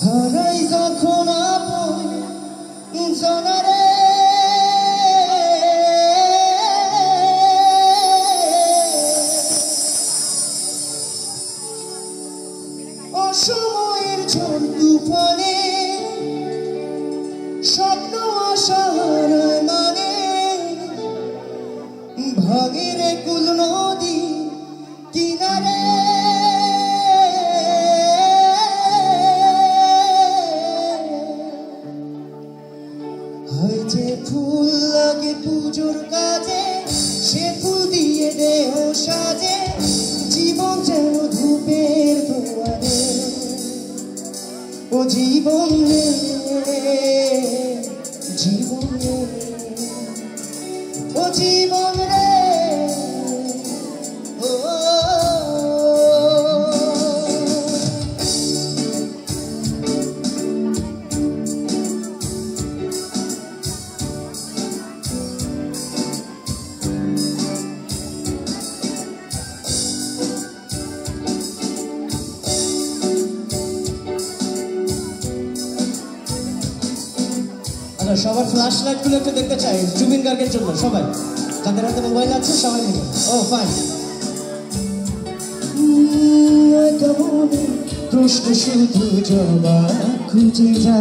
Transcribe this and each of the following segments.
হারাই যখন আপন জনারে অসময়ের ঝড় তুফানে স্বপ্ন আশার মানে ভাঙের কুল নদী কিনারে যে ফুল লাগে পুজোর কাজে সে ফুল দিয়ে দেহ সাজে জীবন যেন ধূপের দুয়ারে ও জীবন রে জীবন রে ও জীবন রে ও সবার ফ্ল্যাশ লাইট গুলো একটু দেখতে চাই জুবিন গার্গের জন্য সবাই যাদের হাতে মোবাইল আছে সবাই মিলে ও ফাইন প্রশ্ন শুধু জবাব খুঁজে যা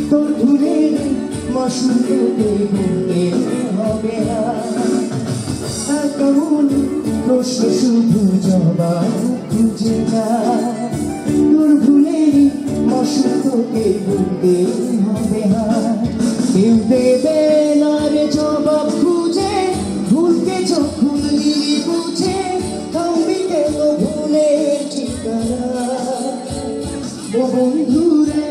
তোর ঘুরে মশুরতে ঘুরে হবে কেমন প্রশ্ন শুধু জবাব খুঁজে যা তোর ভুলে মশুরতে ঘুরতে হবে কেউ দেবে না রে জবাব খুঁজে ভুলকে যখন নিলি বুঝে থামবি কেন ভুলের ঠিকানা ও বন্ধুরে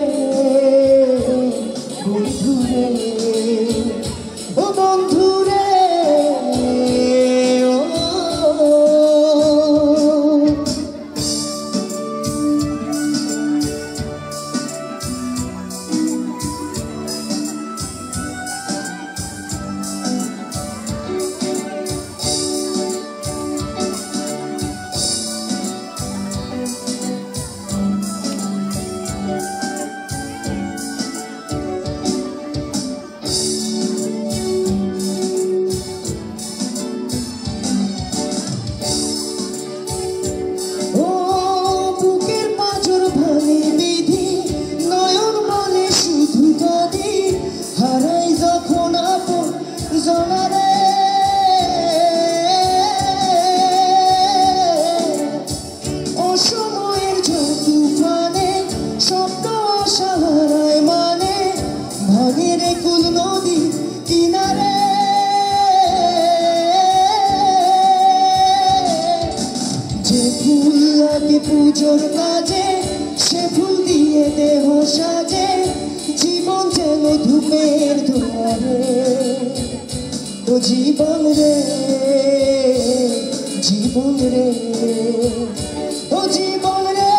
বন্ধুরে ও বন্ধুরে পুজোর কাজে সে ফুল দিয়ে দেহ সাজে জীবন যেন ধূপের দুয়ারে ও জীবন রে জীবন রে ও জীবন রে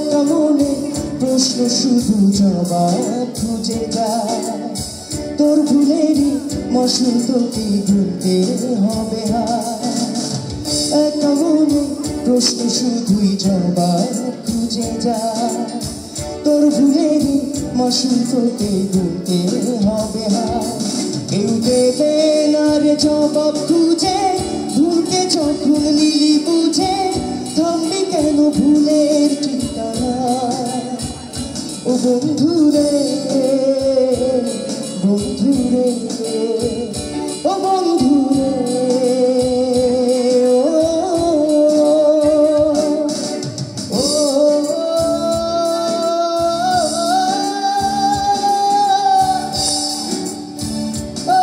কেমনে প্রশ্ন শুধু জবাব খুঁজে যায় তোর ভুলেরই মশুল তোকে ভুলতে হবে কেমনে প্রশ্ন শুধুই জবাব খুঁজে যা তোর ভুলেরই মশুল তোকে ভুলতে হবে কেউ দেবে না রে জবাব খুঁজে ভুলকে যখন নিলি বুঝে থামবি কেন ভুলের ঠিকানা ও বন্ধুরে বন্ধুরে ও বন্ধুরে ও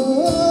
ও